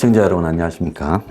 시청자 여러분 안녕하십니까?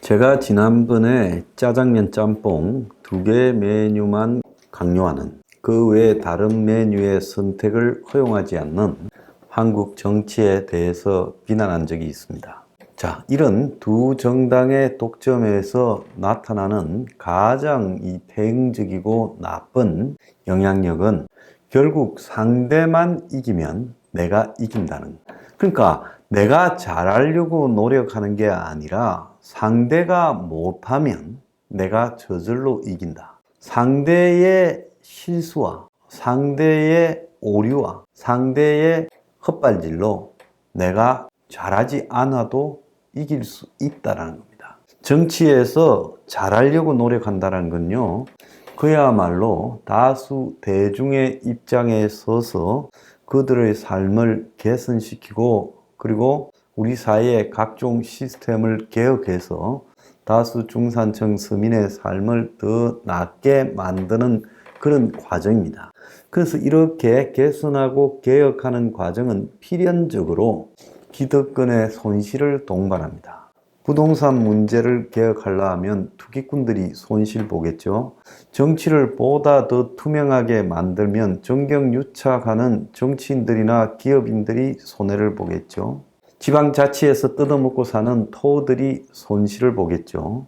제가 지난번에 짜장면 짬뽕 2개 메뉴만 강요하는 그 외에 다른 메뉴의 선택을 허용하지 않는 한국 정치에 대해서 비난한 적이 있습니다. 자, 이런 두 정당의 독점에서 나타나는 가장 대응적이고 나쁜 영향력은 결국 상대만 이기면 내가 이긴다는, 그러니까 내가 잘하려고 노력하는 게 아니라 상대가 못하면 내가 저절로 이긴다. 상대의 실수와 상대의 오류와 상대의 헛발질로 내가 잘하지 않아도 이길 수 있다는 겁니다. 정치에서 잘하려고 노력한다는 건요, 그야말로 다수 대중의 입장에 서서 그들의 삶을 개선시키고, 그리고 우리 사회의 각종 시스템을 개혁해서 다수 중산층 서민의 삶을 더 낫게 만드는 그런 과정입니다. 그래서 이렇게 개선하고 개혁하는 과정은 필연적으로 기득권의 손실을 동반합니다. 부동산 문제를 개혁하려면 투기꾼들이 손실 보겠죠. 정치를 보다 더 투명하게 만들면 정경유착하는 정치인들이나 기업인들이 손해를 보겠죠. 지방자치에서 뜯어먹고 사는 토들이 손실을 보겠죠.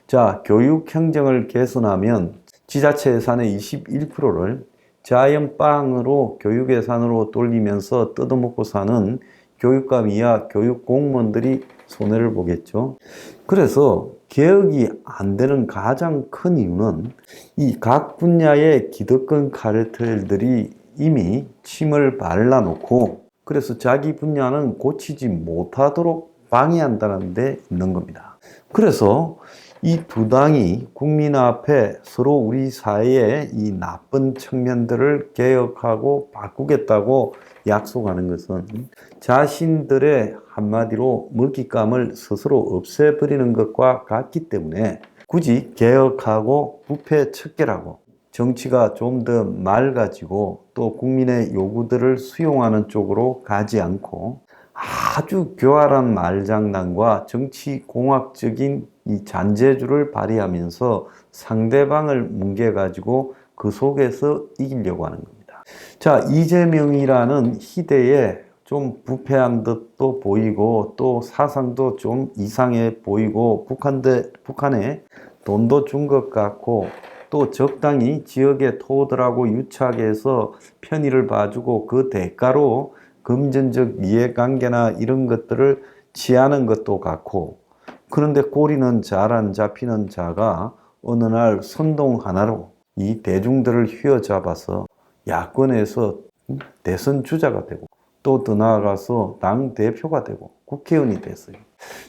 자, 교육행정을 개선하면 지자체 예산의 21%를 자연빵으로 교육 예산으로 돌리면서 뜯어먹고 사는 교육감 이하 교육 공무원들이 손해를 보겠죠. 그래서 개혁이 안 되는 가장 큰 이유는 이 각 분야의 기득권 카르텔들이 이미 침을 발라놓고, 그래서 자기 분야는 고치지 못하도록 방해한다는 데 있는 겁니다. 그래서 이 두 당이 국민 앞에 서로 우리 사회의 이 나쁜 측면들을 개혁하고 바꾸겠다고 약속하는 것은 자신들의 한마디로 먹잇감을 스스로 없애버리는 것과 같기 때문에 굳이 개혁하고 부패 척결하고 정치가 좀 더 맑아지고 또 국민의 요구들을 수용하는 쪽으로 가지 않고 아주 교활한 말장난과 정치 공학적인 이 잔재주를 발휘하면서 상대방을 뭉개가지고 그 속에서 이기려고 하는 겁니다. 자, 이재명이라는 희대에 좀 부패한 듯도 보이고 또 사상도 좀 이상해 보이고 북한에 돈도 준 것 같고 또 적당히 지역의 토들하고 유착해서 편의를 봐주고 그 대가로 금전적 이해관계나 이런 것들을 취하는 것도 같고, 그런데 꼬리는 잘 안 잡히는 자가 어느 날 선동 하나로 이 대중들을 휘어잡아서 야권에서 대선 주자가 되고 또 더 나아가서 당 대표가 되고 국회의원이 됐어요.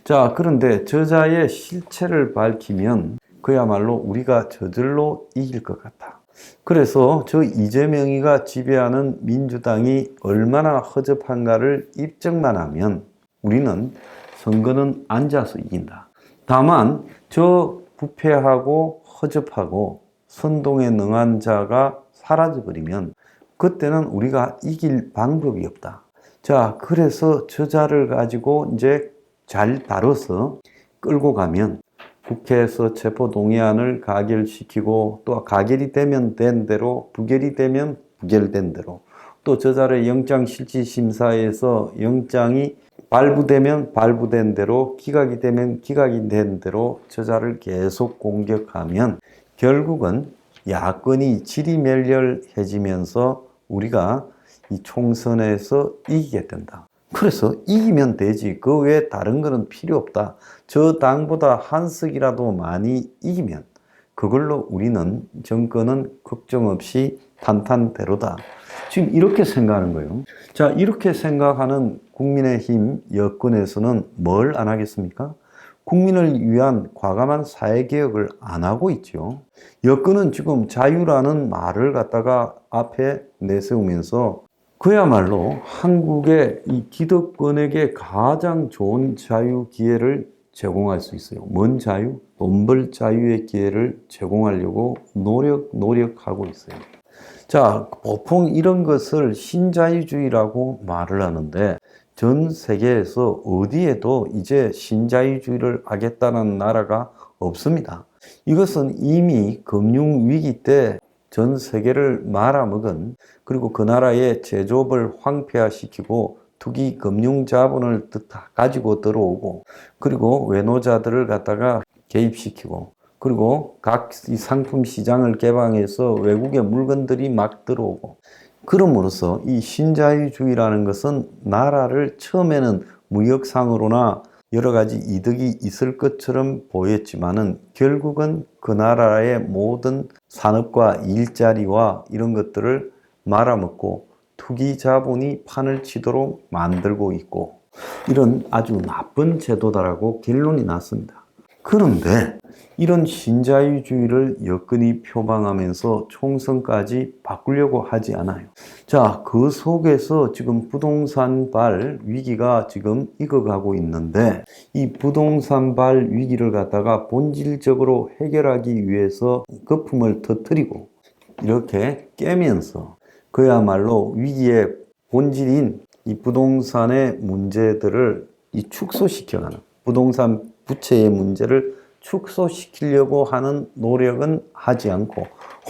자, 그런데 저자의 실체를 밝히면 그야말로 우리가 저절로 이길 것 같아. 그래서 저 이재명이가 지배하는 민주당이 얼마나 허접한가를 입증만 하면 우리는 선거는 앉아서 이긴다. 다만 저 부패하고 허접하고 선동에 능한 자가 사라져버리면 그때는 우리가 이길 방법이 없다. 자, 그래서 저자를 가지고 이제 잘 다뤄서 끌고 가면 국회에서 체포동의안을 가결시키고 또 가결이 되면 된 대로, 부결이 되면 부결된 대로, 또 저자의 영장실질심사에서 영장이 발부되면 발부된 대로, 기각이 되면 기각이 된 대로 저자를 계속 공격하면 결국은 야권이 지리멸렬해지면서 우리가 이 총선에서 이기게 된다. 그래서 이기면 되지. 그 외에 다른 거는 필요 없다. 저 당보다 한 석이라도 많이 이기면 그걸로 우리는 정권은 걱정 없이 탄탄대로다. 지금 이렇게 생각하는 거예요. 자, 이렇게 생각하는 국민의힘 여권에서는 뭘 안 하겠습니까? 국민을 위한 과감한 사회개혁을 안 하고 있죠. 여권은 지금 자유라는 말을 갖다가 앞에 내세우면서 그야말로 한국의 이 기득권에게 가장 좋은 자유 기회를 제공할 수 있어요. 뭔 자유? 돈 벌 자유의 기회를 제공하려고 노력하고 있어요. 자, 보통 이런 것을 신자유주의라고 말을 하는데 전 세계에서 어디에도 이제 신자유주의를 하겠다는 나라가 없습니다. 이것은 이미 금융위기 때 전 세계를 말아먹은, 그리고 그 나라의 제조업을 황폐화시키고 투기 금융 자본을 가지고 들어오고, 그리고 외노자들을 갖다가 개입시키고, 그리고 각 상품 시장을 개방해서 외국의 물건들이 막 들어오고, 그럼으로써 이 신자유주의라는 것은 나라를 처음에는 무역상으로나 여러 가지 이득이 있을 것처럼 보였지만은 결국은 그 나라의 모든 산업과 일자리와 이런 것들을 말아먹고 투기 자본이 판을 치도록 만들고 있고, 이런 아주 나쁜 제도다라고 결론이 났습니다. 그런데 이런 신자유주의를 여건히 표방하면서 총선까지 바꾸려고 하지 않아요. 자, 그 속에서 지금 부동산발 위기가 지금 익어가고 있는데, 이 부동산발 위기를 갖다가 본질적으로 해결하기 위해서 거품을 터뜨리고 이렇게 깨면서 그야말로 위기의 본질인 이 부동산의 문제들을 축소시켜가는, 부동산 부채의 문제를 축소시키려고 하는 노력은 하지 않고,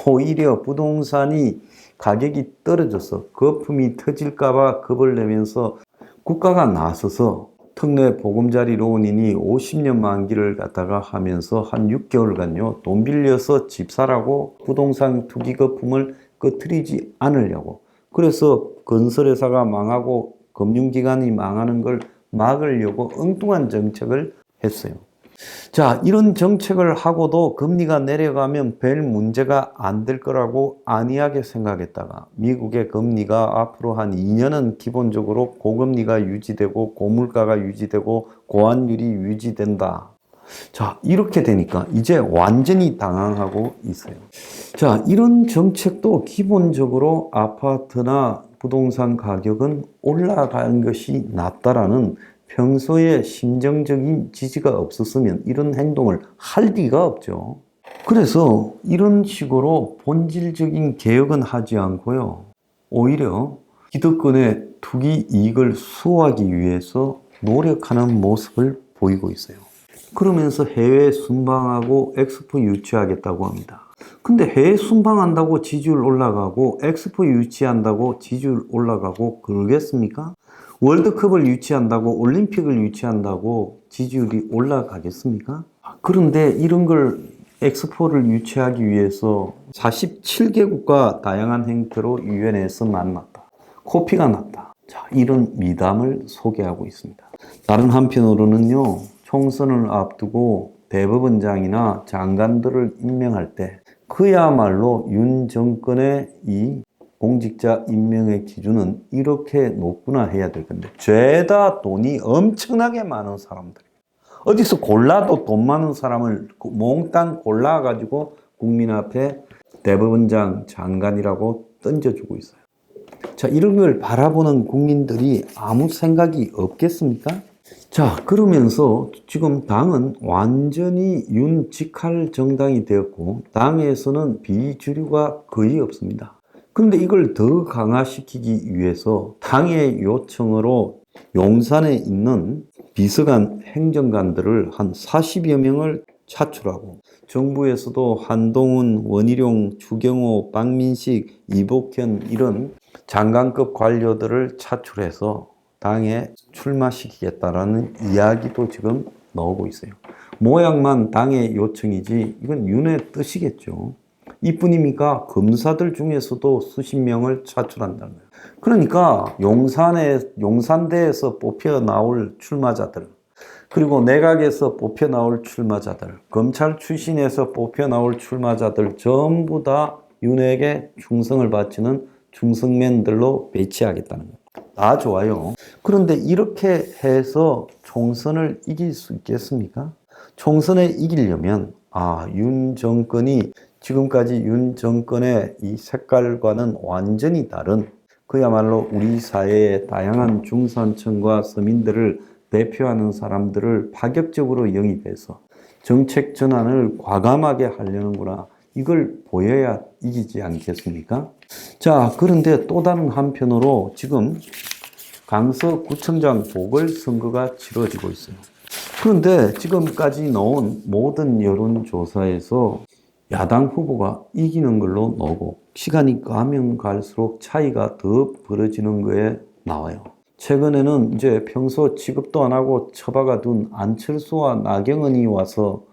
오히려 부동산이 가격이 떨어져서 거품이 터질까봐 겁을 내면서 국가가 나서서 특례 보금자리 론이니 50년 만기를 갖다가 하면서 한 6개월간요 돈 빌려서 집 사라고 부동산 투기 거품을 꺼트리지 않으려고, 그래서 건설회사가 망하고 금융기관이 망하는 걸 막으려고 엉뚱한 정책을 했어요. 자, 이런 정책을 하고도 금리가 내려가면 별 문제가 안 될 거라고 안이하게 생각했다가 미국의 금리가 앞으로 한 2년은 기본적으로 고금리가 유지되고 고물가가 유지되고 고환율이 유지된다. 자, 이렇게 되니까 이제 완전히 당황하고 있어요. 자, 이런 정책도 기본적으로 아파트나 부동산 가격은 올라가는 것이 낫다라는 평소에 심정적인 지지가 없었으면 이런 행동을 할 리가 없죠. 그래서 이런 식으로 본질적인 개혁은 하지 않고요, 오히려 기득권의 투기 이익을 수호하기 위해서 노력하는 모습을 보이고 있어요. 그러면서 해외 순방하고 엑스포 유치하겠다고 합니다. 근데 해외 순방한다고 지지율 올라가고 엑스포 유치한다고 지지율 올라가고 그러겠습니까? 월드컵을 유치한다고, 올림픽을 유치한다고 지지율이 올라가겠습니까? 그런데 이런 걸 엑스포를 유치하기 위해서 47개국과 다양한 행태로 유엔에서 만났다, 코피가 났다. 자, 이런 미담을 소개하고 있습니다. 다른 한편으로는요, 총선을 앞두고 대법원장이나 장관들을 임명할 때 그야말로 윤 정권의 이 공직자 임명의 기준은 이렇게 높구나 해야 될 건데, 죄다 돈이 엄청나게 많은 사람들, 어디서 골라도 돈 많은 사람을 몽땅 골라가지고 국민 앞에 대법원장, 장관이라고 던져주고 있어요. 자, 이런 걸 바라보는 국민들이 아무 생각이 없겠습니까? 자, 그러면서 지금 당은 완전히 윤직할 정당이 되었고 당에서는 비주류가 거의 없습니다. 그런데 이걸 더 강화시키기 위해서 당의 요청으로 용산에 있는 비서관 행정관들을 한 40여 명을 차출하고, 정부에서도 한동훈, 원희룡, 추경호, 박민식, 이복현 이런 장관급 관료들을 차출해서 당에 출마시키겠다라는 이야기도 지금 나오고 있어요. 모양만 당의 요청이지 이건 윤의 뜻이겠죠. 이뿐입니까? 검사들 중에서도 수십 명을 차출한다는 거예요. 그러니까 용산대에서 뽑혀 나올 출마자들, 그리고 내각에서 뽑혀 나올 출마자들, 검찰 출신에서 뽑혀 나올 출마자들 전부 다 윤에게 충성을 바치는 충성맨들로 배치하겠다는 거예요. 다 좋아요. 그런데 이렇게 해서 총선을 이길 수 있겠습니까? 총선에 이기려면 윤 정권이 지금까지 윤 정권의 이 색깔과는 완전히 다른, 그야말로 우리 사회의 다양한 중산층과 서민들을 대표하는 사람들을 파격적으로 영입해서 정책 전환을 과감하게 하려는구나, 이걸 보여야 이기지 않겠습니까? 자, 그런데 또 다른 한편으로 지금 강서구청장 보궐선거가 치러지고 있어요. 그런데 지금까지 나온 모든 여론조사에서 야당 후보가 이기는 걸로 나오고 시간이 가면 갈수록 차이가 더 벌어지는 거에 나와요. 최근에는 이제 평소 취급도 안 하고 처박아둔 안철수와 나경원이 와서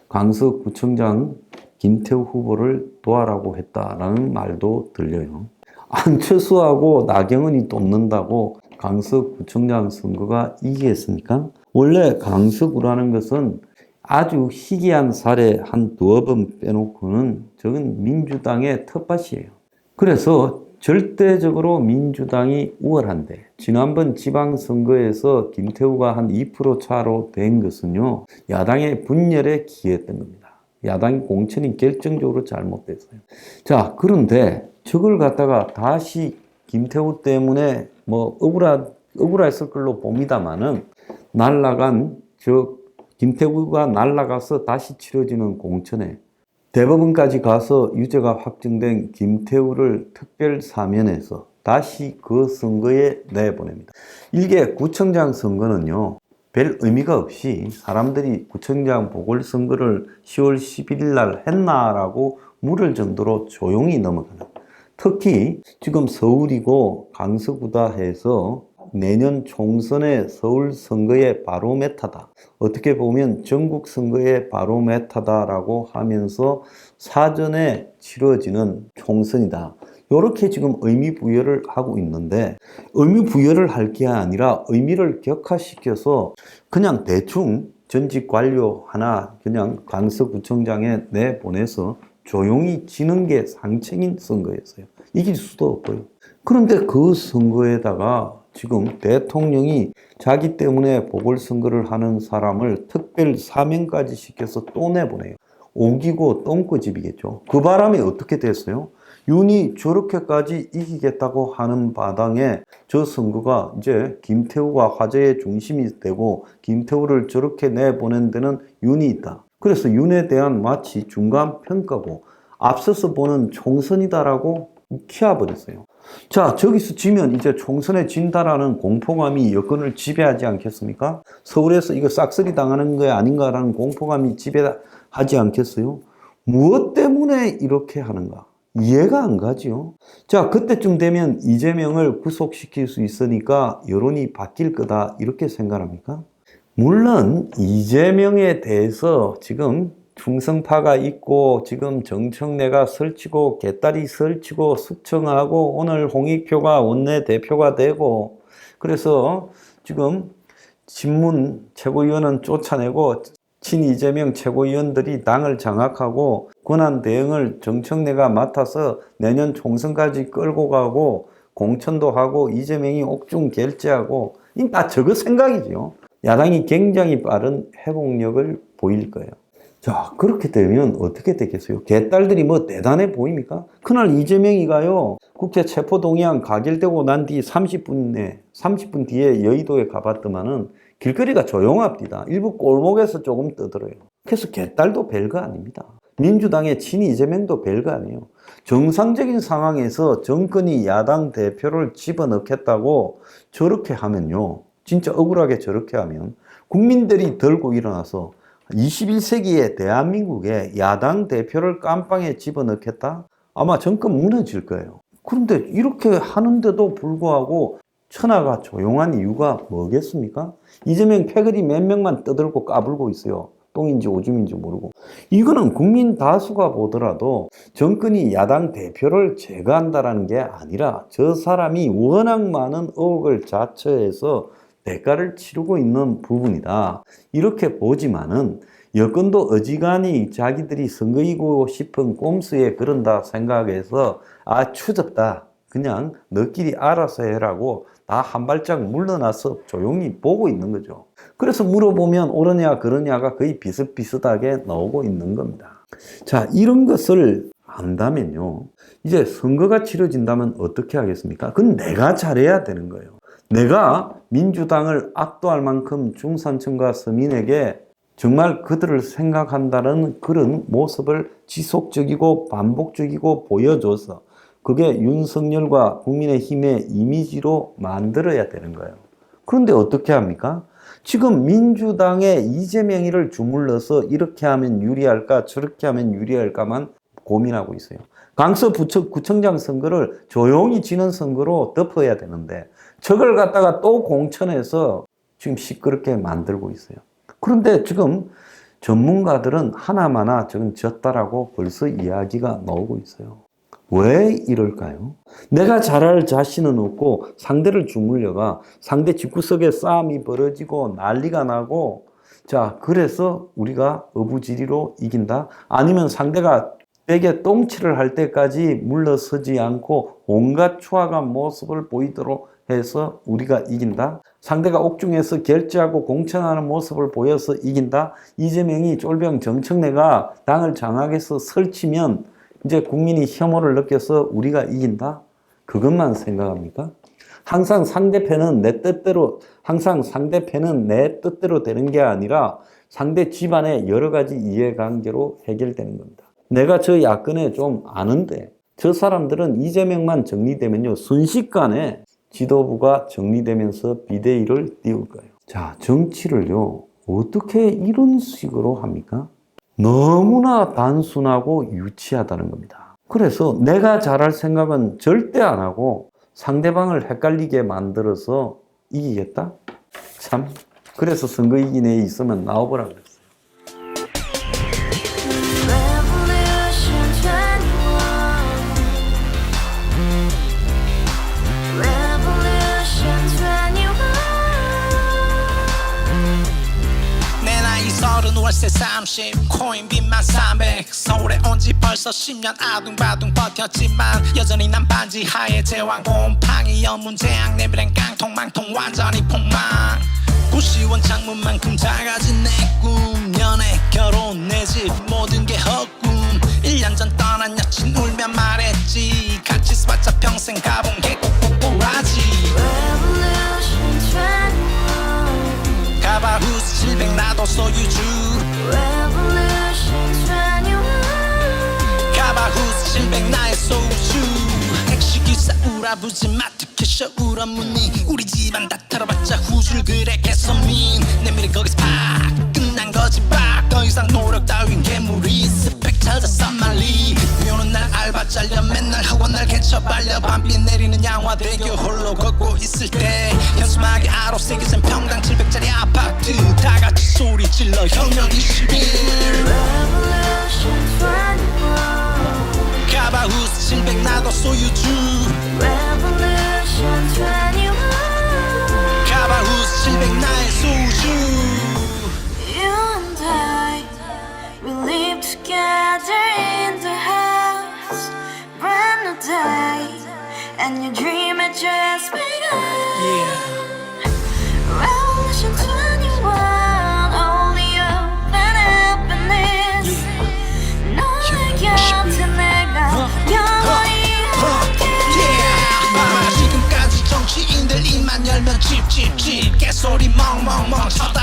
강서구청장 김태우 후보를 도와라고 했다라는 말도 들려요. 안철수하고 나경원이 돕는다고 강서구청장 선거가 이기겠습니까? 원래 강서구라는 것은 아주 희귀한 사례 한 두어 번 빼놓고는 저건 민주당의 텃밭이에요. 그래서 절대적으로 민주당이 우월한데 지난번 지방선거에서 김태우가 한 2% 차로 된 것은요, 야당의 분열에 기했던 겁니다. 야당의 공천이 결정적으로 잘못됐어요. 자, 그런데 저걸 갖다가 다시 김태우 때문에 뭐 억울했을 걸로 봅니다만은 날라간 김태우가 날라가서 다시 치러지는 공천에 대법원까지 가서 유죄가 확정된 김태우를 특별 사면해서 다시 그 선거에 내보냅니다. 이게 구청장 선거는요, 별 의미가 없이 사람들이 구청장 보궐선거를 10월 11일 날 했나라고 물을 정도로 조용히 넘어가는, 특히 지금 서울이고 강서구다 해서 내년 총선의 서울 선거의 바로메타다. 어떻게 보면 전국 선거의 바로메타다라고 하면서 사전에 치러지는 총선이다. 이렇게 지금 의미 부여를 하고 있는데, 의미 부여를 할 게 아니라 의미를 격화시켜서 그냥 대충 전직 관료 하나 그냥 강서구청장에 내보내서 조용히 지는 게 상책인 선거였어요. 이길 수도 없고요. 그런데 그 선거에다가 지금 대통령이 자기 때문에 보궐선거를 하는 사람을 특별 사면까지 시켜서 또 내보내요. 오기고 똥꼬집이겠죠. 그 바람에 어떻게 됐어요? 윤이 저렇게까지 이기겠다고 하는 마당에 저 선거가 이제 김태우가 화제의 중심이 되고 김태우를 저렇게 내보낸 데는 윤이 있다. 그래서 윤에 대한 마치 중간 평가고 앞서서 보는 총선이다라고 키워버렸어요. 자, 저기서 지면 이제 총선에 진다라는 공포감이 여권을 지배하지 않겠습니까? 서울에서 이거 싹쓸이 당하는 거 아닌가라는 공포감이 지배하지 않겠어요? 무엇 때문에 이렇게 하는가? 이해가 안 가지요. 자, 그때쯤 되면 이재명을 구속시킬 수 있으니까 여론이 바뀔 거다 이렇게 생각합니까? 물론 이재명에 대해서 지금 충성파가 있고 지금 정청래가 설치고 개딸이 설치고 숙청하고 오늘 홍익표가 원내대표가 되고 그래서 지금 친문 최고위원은 쫓아내고 친이재명 최고위원들이 당을 장악하고 권한 대응을 정청래가 맡아서 내년 총선까지 끌고 가고 공천도 하고 이재명이 옥중 결재하고 다 저거 생각이죠. 야당이 굉장히 빠른 회복력을 보일 거예요. 자, 그렇게 되면 어떻게 되겠어요? 개딸들이 뭐 대단해 보입니까? 그날 이재명이가요, 국회 체포동의안 가결되고 난 뒤 30분 뒤에 여의도에 가봤더만은 길거리가 조용합니다. 일부 골목에서 조금 떠들어요. 그래서 개딸도 별거 아닙니다. 민주당의 친 이재명도 별거 아니에요. 정상적인 상황에서 정권이 야당 대표를 집어넣겠다고 저렇게 하면요, 진짜 억울하게 저렇게 하면 국민들이 들고 일어나서 21세기의 대한민국에 야당 대표를 깜빵에 집어넣겠다? 아마 정권 무너질 거예요. 그런데 이렇게 하는데도 불구하고 천하가 조용한 이유가 뭐겠습니까? 이재명 패거리 몇 명만 떠들고 까불고 있어요. 똥인지 오줌인지 모르고. 이거는 국민 다수가 보더라도 정권이 야당 대표를 제거한다는 게 아니라 저 사람이 워낙 많은 의혹을 자처해서 대가를 치르고 있는 부분이다. 이렇게 보지만은 여권도 어지간히 자기들이 선거 이기고 싶은 꼼수에 그런다 생각해서 추접다. 그냥 너끼리 알아서 해라고 다 한 발짝 물러나서 조용히 보고 있는 거죠. 그래서 물어보면 옳으냐 그러냐가 거의 비슷비슷하게 나오고 있는 겁니다. 자, 이런 것을 안다면요, 이제 선거가 치러진다면 어떻게 하겠습니까? 그건 내가 잘해야 되는 거예요. 내가 민주당을 압도할 만큼 중산층과 서민에게 정말 그들을 생각한다는 그런 모습을 지속적이고 반복적이고 보여줘서 그게 윤석열과 국민의힘의 이미지로 만들어야 되는 거예요. 그런데 어떻게 합니까? 지금 민주당의 이재명이를 주물러서 이렇게 하면 유리할까 저렇게 하면 유리할까만 고민하고 있어요. 강서 구청장 선거를 조용히 지는 선거로 덮어야 되는데 저걸 갖다가 또 공천해서 지금 시끄럽게 만들고 있어요. 그런데 지금 전문가들은 하나마나 저건 졌다라고 벌써 이야기가 나오고 있어요. 왜 이럴까요? 내가 잘할 자신은 없고 상대를 주물려가 상대 집구석에 싸움이 벌어지고 난리가 나고 자 그래서 우리가 어부지리로 이긴다? 아니면 상대가 백에 똥칠을 할 때까지 물러서지 않고 온갖 추악한 모습을 보이도록 해서 우리가 이긴다? 상대가 옥중에서 결제하고 공천하는 모습을 보여서 이긴다? 이재명이 쫄병 정청래가 당을 장악해서 설치면 이제 국민이 혐오를 느껴서 우리가 이긴다? 그것만 생각합니까? 항상 상대편은 내 뜻대로 되는 게 아니라 상대 집안의 여러 가지 이해관계로 해결되는 겁니다. 내가 저 야권에 좀 아는데 저 사람들은 이재명만 정리되면요 순식간에 지도부가 정리되면서 비대위를 띄울 거예요. 자, 정치를요 어떻게 이런 식으로 합니까? 너무나 단순하고 유치하다는 겁니다. 그래서 내가 잘할 생각은 절대 안 하고 상대방을 헷갈리게 만들어서 이기겠다? 참, 그래서 선거 이긴 애 있으면 나와보라 그랬어요. 월세 30 코인빚만 300 서울에 온 지 벌써 10년 아둥바둥 버텼지만 여전히 난 반지 하에 제왕 곰팡이 연문제약 내비랭 깡통망통 완전히 폭망 90원 창문만큼 작아진 내 꿈 연애 결혼 내 집 모든 게 헛꿈 1년 전 떠난 여친 울며 말했지 같이 써봤자 평생 가본 게 꼭꼭꼭라지 가바후스 700 나도 소유주 가바후스 700 나의 소유주 택시기사 우라부지 마트캐셔 울어무니 우리 집안 다 털어봤자 후줄 그래 개선민 내 미래 거기서 팍 끝난 거지 팍 더 이상 노력 따윈 괴물이 스펙 찾아 싼말리 비오는 날 알바 잘려 맨날 학원 날 개쳐 발려 밤비 내리는 양화대교 홀로 걷고 있을 때 현수막에 아로 새겨진 평당 700짜리 아파트 다같이 소리 질러 혁명 21 가바후스 700 나도 소유주 가바후스 700 나의 소유주 Together in the house, brand new day, and your dream had just begun. Revolution 21, only hope and happiness. 너의 곁에 내가 영원히 함께. 지금까지 정치인들 입만 열면 찝찝찝 개소리 멍멍멍 쳐다